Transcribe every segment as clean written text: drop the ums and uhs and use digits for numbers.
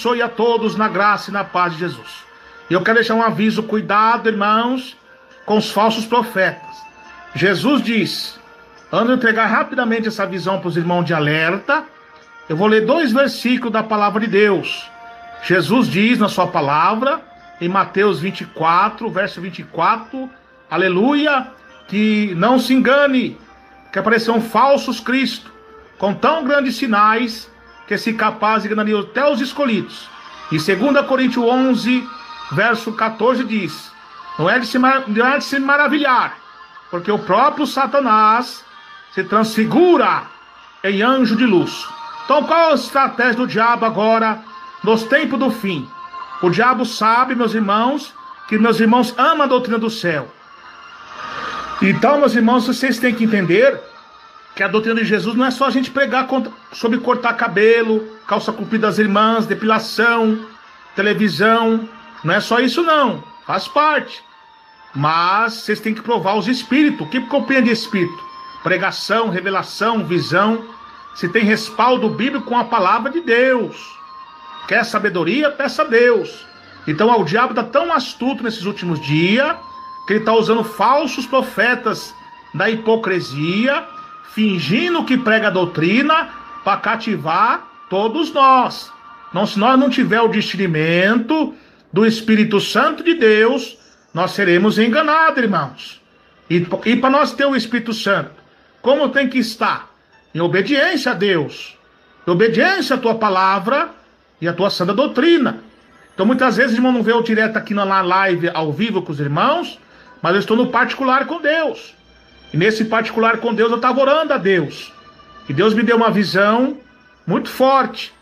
abençoe a todos na graça e na paz de Jesus. E eu quero deixar um aviso, cuidado, irmãos, com os falsos profetas. Jesus diz, antes de entregar rapidamente essa visão para os irmãos de alerta, eu vou ler 2 versículos da palavra de Deus. Jesus diz na sua palavra, em Mateus 24, verso 24, aleluia, que não se engane, que aparecerão falsos cristos, com tão grandes sinais, que se capaz de enganar até os escolhidos. E 2 Coríntios 11, verso 14 diz, não é de se maravilhar, porque o próprio Satanás se transfigura em anjo de luz. Então qual a estratégia do diabo agora, nos tempos do fim? O diabo sabe, meus irmãos, que meus irmãos amam a doutrina do céu. Então, meus irmãos, vocês têm que entender que a doutrina de Jesus não é só a gente pregar sobre cortar cabelo, calça comprida das irmãs, depilação, televisão. Não é só isso não, faz parte. Mas vocês têm que provar os espíritos. O que compreende espírito? Pregação, revelação, visão. Se tem respaldo bíblico com a palavra de Deus. Quer sabedoria? Peça a Deus. Então o diabo está tão astuto nesses últimos dias, que ele está usando falsos profetas da hipocrisia, fingindo que prega a doutrina, para cativar todos nós. Não, se nós não tiver o discernimento do Espírito Santo de Deus, nós seremos enganados, irmãos. E para nós ter o Espírito Santo, como tem que estar? Em obediência a Deus, em obediência à tua palavra e à tua santa doutrina. Então muitas vezes, irmão, não vê eu direto aqui na live ao vivo com os irmãos, mas eu estou no particular com Deus. E nesse particular com Deus eu estava orando a Deus. E Deus me deu uma visão muito forte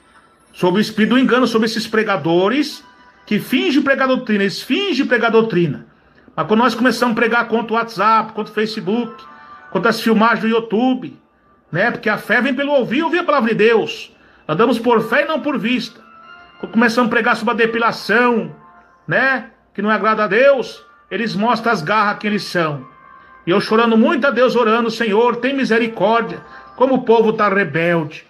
sobre o espírito do engano, sobre esses pregadores que fingem pregar doutrina. Eles fingem pregar doutrina. Mas quando nós começamos a pregar contra o WhatsApp, contra o Facebook, contra as filmagens do YouTube, né? Porque a fé vem pelo ouvir a palavra de Deus. Andamos por fé e não por vista. Quando começamos a pregar sobre a depilação, né? Que não agrada a Deus, eles mostram as garras que eles são. E eu chorando muito a Deus, orando, Senhor, tem misericórdia, como o povo está rebelde.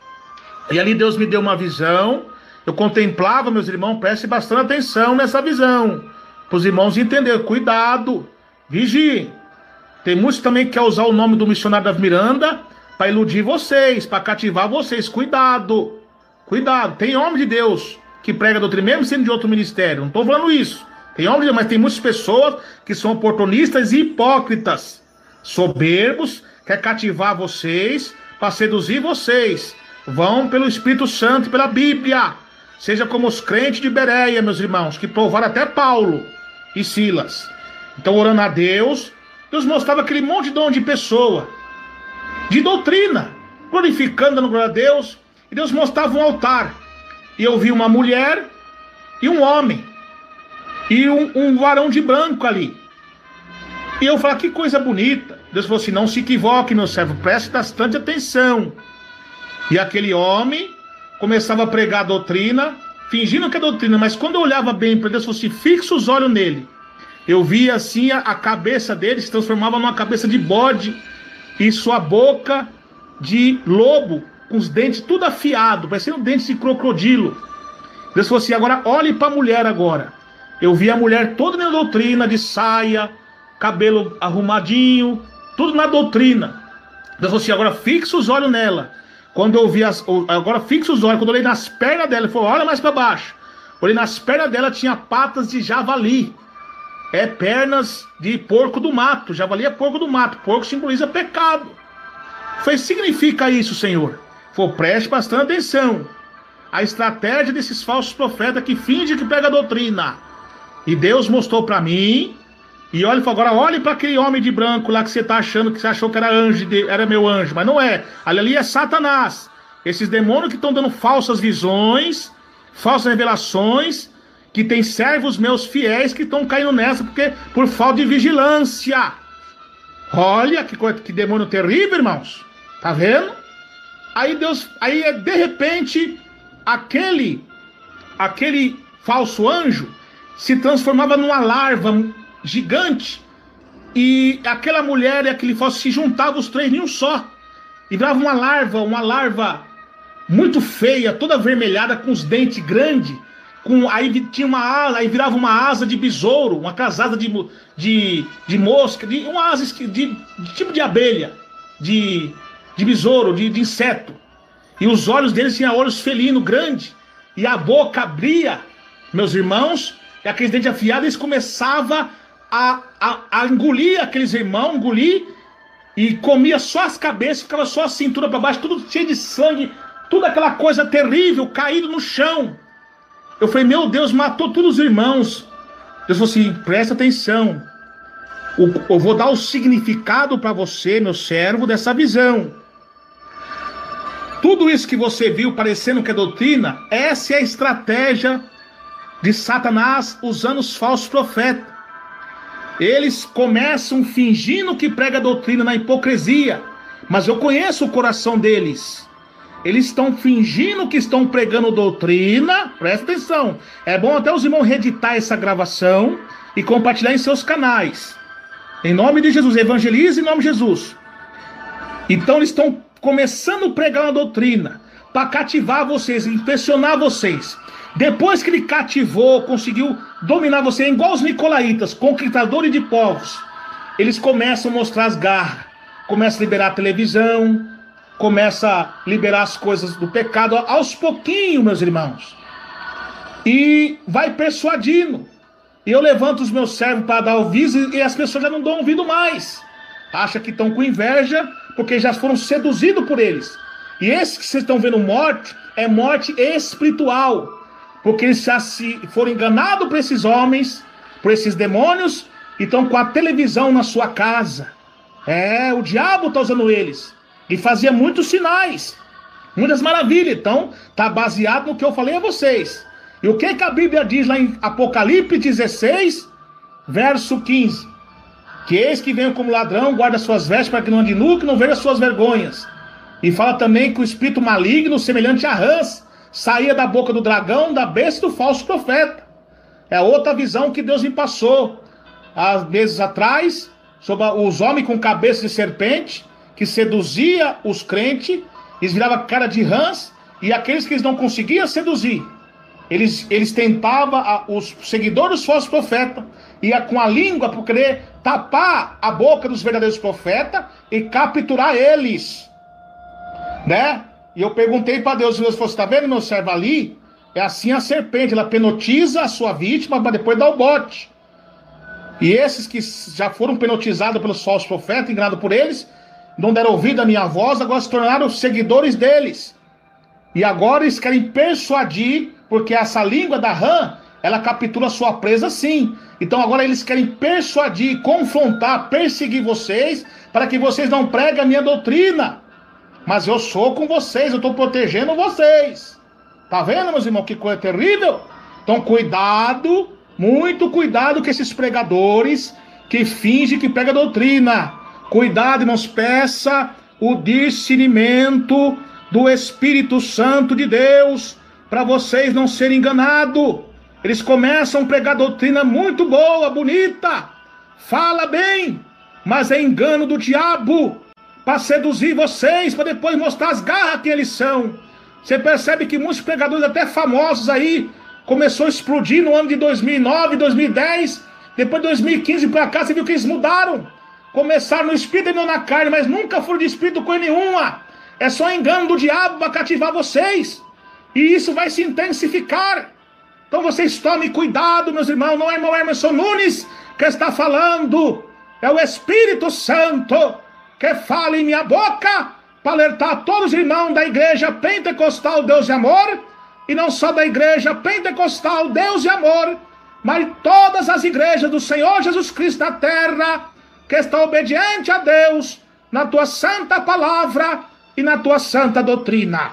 E ali Deus me deu uma visão, eu contemplava, meus irmãos, preste bastante atenção nessa visão, para os irmãos entenderem, cuidado, vigiem. Tem muitos também que querem usar o nome do missionário da Miranda, para iludir vocês, para cativar vocês, cuidado, cuidado. Tem homem de Deus que prega doutrina, mesmo sendo de outro ministério, não estou falando isso. Tem homem de Deus, mas tem muitas pessoas que são oportunistas e hipócritas, soberbos, quer cativar vocês, para seduzir vocês. Vão pelo Espírito Santo e pela Bíblia. Seja como os crentes de Bereia, meus irmãos, que provaram até Paulo e Silas. Então, orando a Deus, Deus mostrava aquele monte de pessoa, de doutrina, glorificando, dando glória a Deus. E Deus mostrava um altar. E eu vi uma mulher e um homem. E um varão de branco ali. E eu falei, que coisa bonita. Deus falou assim, não se equivoque, meu servo, preste bastante atenção. E aquele homem começava a pregar a doutrina, fingindo que é doutrina, mas quando eu olhava bem para Deus, falou assim, fixa os olhos nele. Eu via assim a cabeça dele se transformava numa cabeça de bode e sua boca de lobo, com os dentes tudo afiado, parecendo dentes de crocodilo. Deus falou assim, agora olhe para a mulher agora. Eu vi a mulher toda na doutrina, de saia, cabelo arrumadinho, tudo na doutrina. Deus falou assim, agora fixa os olhos nela. Quando eu vi agora fixa os olhos, quando eu olhei nas pernas dela, ele falou, olha mais para baixo. Olhei nas pernas dela, tinha patas de javali. É pernas de porco do mato. Javali é porco do mato. Porco simboliza pecado. Foi, significa isso, Senhor? Foi, preste bastante atenção. A estratégia desses falsos profetas que fingem que pega a doutrina. E Deus mostrou para mim. E olha, agora olhe para aquele homem de branco lá que você está achando, que você achou que era anjo, era meu anjo. Mas não é. Ali é Satanás. Esses demônios que estão dando falsas visões, falsas revelações, que tem servos meus fiéis que estão caindo nessa porque por falta de vigilância. Olha que demônio terrível, irmãos. Tá vendo? Aí de repente aquele falso anjo se transformava numa larva gigante, e aquela mulher e aquele falso se juntavam os três em um só, e virava uma larva muito feia, toda avermelhada, com os dentes grandes, aí tinha uma asa, aí virava uma asa de besouro, uma casada de mosca, uma asa de tipo de abelha, de besouro, de inseto. E os olhos deles tinham olhos felinos, grandes, e a boca abria, meus irmãos, e aqueles dentes afiados, eles começavam a engolir aqueles irmãos, e comia só as cabeças, ficava só a cintura para baixo, tudo cheio de sangue, tudo aquela coisa terrível, caído no chão. Eu falei, meu Deus, matou todos os irmãos. Deus falou assim, presta atenção, eu vou dar o significado para você, meu servo, dessa visão. Tudo isso que você viu parecendo que é doutrina, essa é a estratégia de Satanás usando os falsos profetas. Eles começam fingindo que prega doutrina na hipocrisia, mas eu conheço o coração deles. Eles estão fingindo que estão pregando doutrina, presta atenção. É bom até os irmãos reeditar essa gravação e compartilhar em seus canais. Em nome de Jesus, evangelize em nome de Jesus. Então eles estão começando a pregar uma doutrina para cativar vocês, impressionar vocês. Depois que ele cativou, conseguiu dominar você, é igual os nicolaítas, conquistadores de povos. Eles começam a mostrar as garras, começam a liberar a televisão, começam a liberar as coisas do pecado, aos pouquinhos, meus irmãos. E vai persuadindo. E eu levanto os meus servos para dar ouvido e as pessoas já não dão ouvido mais. Acham que estão com inveja, porque já foram seduzidos por eles. E esse que vocês estão vendo morte, é morte espiritual. Porque eles já foram enganados por esses homens, por esses demônios, e estão com a televisão na sua casa. O diabo está usando eles. E fazia muitos sinais, muitas maravilhas. Então, está baseado no que eu falei a vocês. E o que a Bíblia diz lá em Apocalipse 16, verso 15? Que eis que venho como ladrão, guarda suas vestes para que não ande nu, que não veja suas vergonhas. E fala também que o espírito maligno, semelhante a rãs, saía da boca do dragão, da besta e do falso profeta. É outra visão que Deus me passou há meses atrás, sobre os homens com cabeça de serpente, que seduzia os crentes, eles viravam cara de rãs, e aqueles que eles não conseguiam seduzir, eles tentavam, os seguidores dos falsos profetas, ia com a língua para querer tapar a boca dos verdadeiros profetas e capturar eles, né? E eu perguntei para Deus, Deus falou, está vendo meu servo ali? É assim a serpente, ela penotiza a sua vítima para depois dar o bote. E esses que já foram penotizados pelos falsos profetas, enganados por eles, não deram ouvido à minha voz, agora se tornaram seguidores deles. E agora eles querem persuadir, porque essa língua da rã, ela captura a sua presa sim. Então agora eles querem persuadir, confrontar, perseguir vocês, para que vocês não preguem a minha doutrina. Mas eu sou com vocês, eu estou protegendo vocês. Tá vendo, meus irmãos, que coisa terrível? Então cuidado, muito cuidado com esses pregadores que fingem que pregam doutrina. Cuidado, irmãos, peça o discernimento do Espírito Santo de Deus, para vocês não serem enganados. Eles começam a pregar doutrina muito boa, bonita, fala bem, mas é engano do diabo, para seduzir vocês, para depois mostrar as garras que eles são. Você percebe que muitos pregadores, até famosos aí, começou a explodir no ano de 2009, 2010, depois de 2015 para cá, você viu que eles mudaram. Começaram no espírito e não na carne, mas nunca foram de espírito coisa nenhuma. É só engano do diabo para cativar vocês. E isso vai se intensificar. Então vocês tomem cuidado, meus irmãos. Não é irmão Emerson Nunes que está falando. É o Espírito Santo que fala em minha boca para alertar todos os irmãos da igreja pentecostal Deus de Amor. E não só da igreja pentecostal Deus de Amor, mas todas as igrejas do Senhor Jesus Cristo da terra, que está obediente a Deus na tua santa palavra e na tua santa doutrina.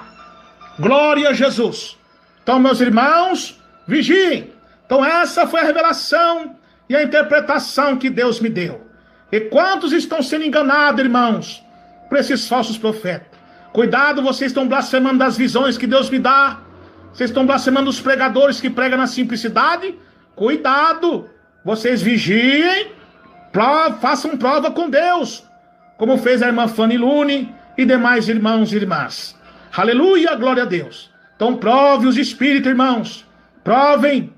Glória a Jesus. Então, meus irmãos, vigiem. Então, essa foi a revelação e a interpretação que Deus me deu. E quantos estão sendo enganados, irmãos, por esses falsos profetas? Cuidado, vocês estão blasfemando das visões que Deus me dá. Vocês estão blasfemando os pregadores que pregam na simplicidade. Cuidado, vocês vigiem. Façam prova com Deus, como fez a irmã Fanny Lune e demais irmãos e irmãs. Aleluia, glória a Deus. Então prove os espíritos, irmãos. Provem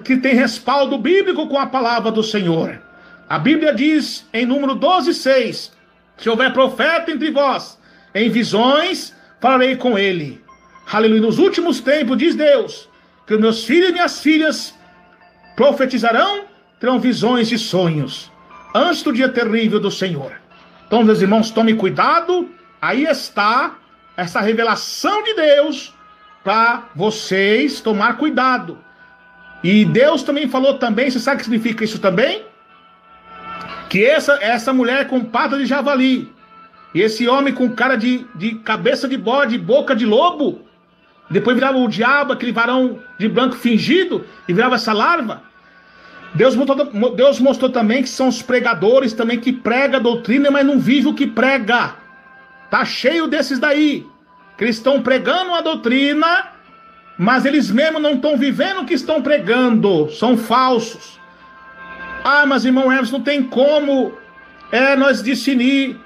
que tem respaldo bíblico com a palavra do Senhor. A Bíblia diz em número 12:6: se houver profeta entre vós, em visões falarei com ele. Aleluia. Nos últimos tempos, diz Deus, que os meus filhos e minhas filhas profetizarão, terão visões e sonhos, antes do dia terrível do Senhor. Então, meus irmãos, tome cuidado. Aí está essa revelação de Deus para vocês tomar cuidado. E Deus também falou também, você sabe o que significa isso também? Que essa mulher com pata de javali, e esse homem com cara de cabeça de bode, boca de lobo, depois virava o diabo, aquele varão de branco fingido, e virava essa larva. Deus mostrou também que são os pregadores também que pregam a doutrina, mas não vivem o que prega. Tá cheio desses daí, que eles estão pregando a doutrina, mas eles mesmos não estão vivendo o que estão pregando, são falsos. Ah, mas irmão Hermes, não tem como nós discernir.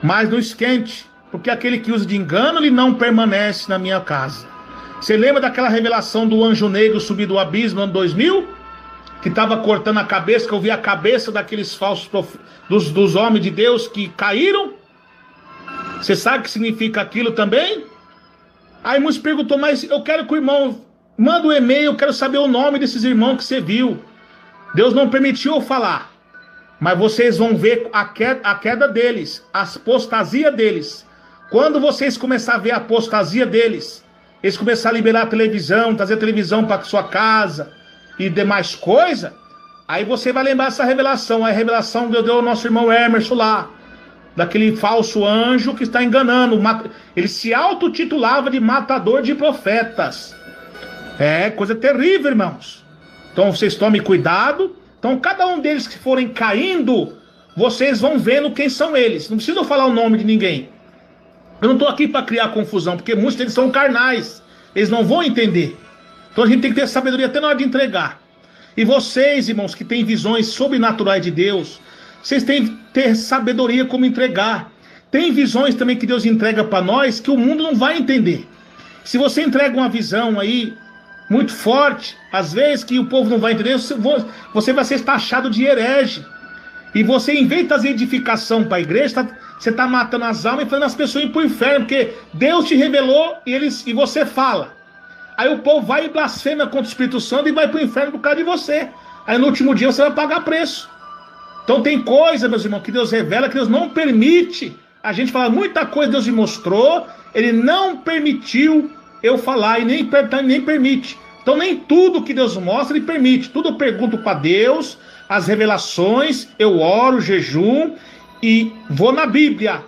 Mas não esquente, porque aquele que usa de engano, ele não permanece na minha casa. Você lembra daquela revelação do anjo negro subir do abismo no ano 2000? Que estava cortando a cabeça, que eu vi a cabeça daqueles falsos dos homens de Deus que caíram? Você sabe o que significa aquilo também? Aí muitos perguntou, mas eu quero que o irmão manda um e-mail, eu quero saber o nome desses irmãos que você viu. Deus não permitiu eu falar, mas vocês vão ver a queda deles, a apostasia deles. Quando vocês começarem a ver a apostasia deles, eles começarem a liberar a televisão, trazer televisão para sua casa e demais coisa, aí você vai lembrar essa revelação, a revelação que deu ao nosso irmão Emerson lá, daquele falso anjo que está enganando. Ele se autotitulava de matador de profetas. É coisa terrível, irmãos. Então vocês tomem cuidado. Então cada um deles que forem caindo, vocês vão vendo quem são eles. Não preciso falar o nome de ninguém. Eu não estou aqui para criar confusão, porque muitos deles são carnais. Eles não vão entender. Então a gente tem que ter sabedoria até na hora de entregar. E vocês, irmãos, que têm visões sobrenaturais de Deus, vocês têm que ter sabedoria como entregar. Tem visões também que Deus entrega para nós que o mundo não vai entender. Se você entrega uma visão aí muito forte, às vezes que o povo não vai entender, você vai ser taxado de herege. E você, em vez de trazer edificação para a igreja, você está matando as almas e fazendo as pessoas ir para o inferno, porque Deus te revelou e você fala. Aí o povo vai e blasfema contra o Espírito Santo e vai para o inferno por causa de você. Aí no último dia você vai pagar preço. Então tem coisa, meus irmãos, que Deus revela, que Deus não permite a gente falar. Muita coisa Deus me mostrou, Ele não permitiu eu falar e nem permite. Então nem tudo que Deus mostra Ele permite. Tudo eu pergunto para Deus, as revelações, eu oro, jejum e vou na Bíblia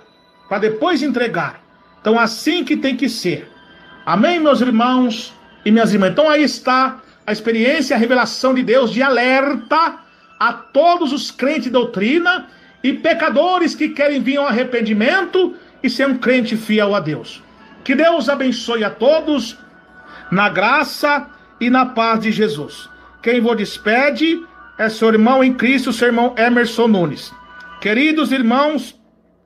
para depois entregar. Então assim que tem que ser. Amém, meus irmãos e minhas irmãs? Então aí está a experiência, a revelação de Deus de alerta a todos os crentes de doutrina e pecadores que querem vir ao arrependimento e ser um crente fiel a Deus. Que Deus abençoe a todos na graça e na paz de Jesus. Quem vos despede é seu irmão em Cristo, seu irmão Emerson Nunes. Queridos irmãos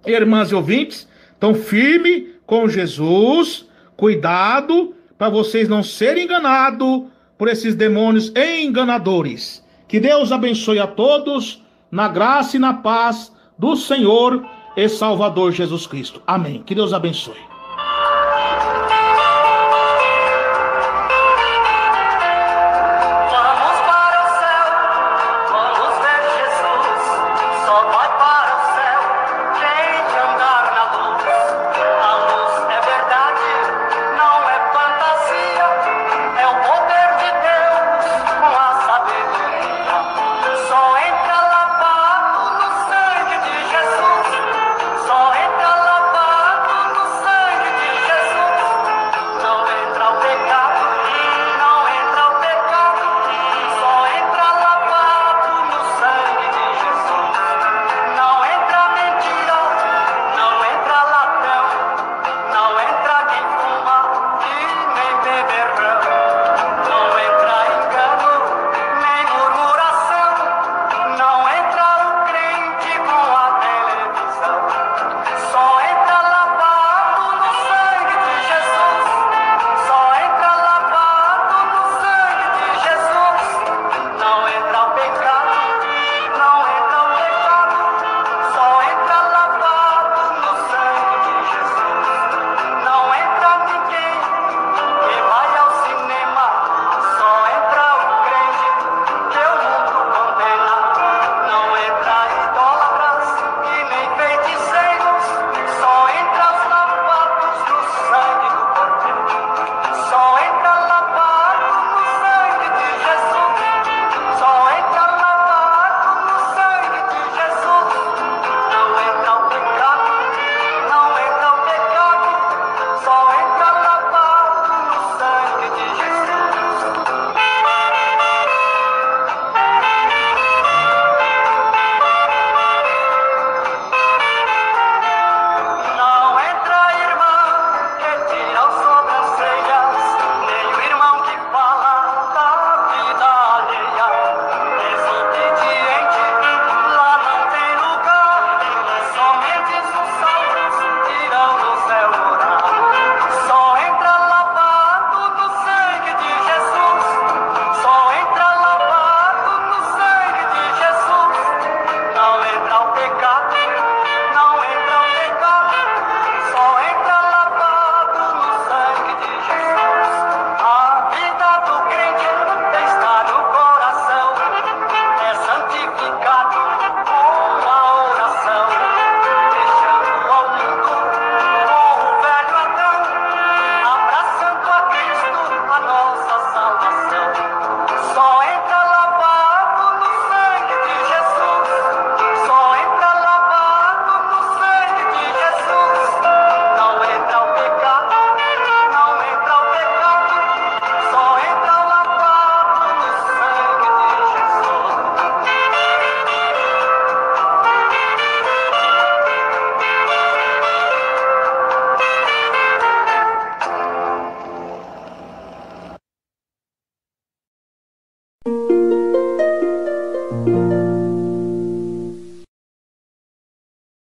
e irmãs e ouvintes, então firme com Jesus, cuidado para vocês não serem enganados por esses demônios enganadores. Que Deus abençoe a todos na graça e na paz do Senhor e Salvador Jesus Cristo. Amém. Que Deus abençoe.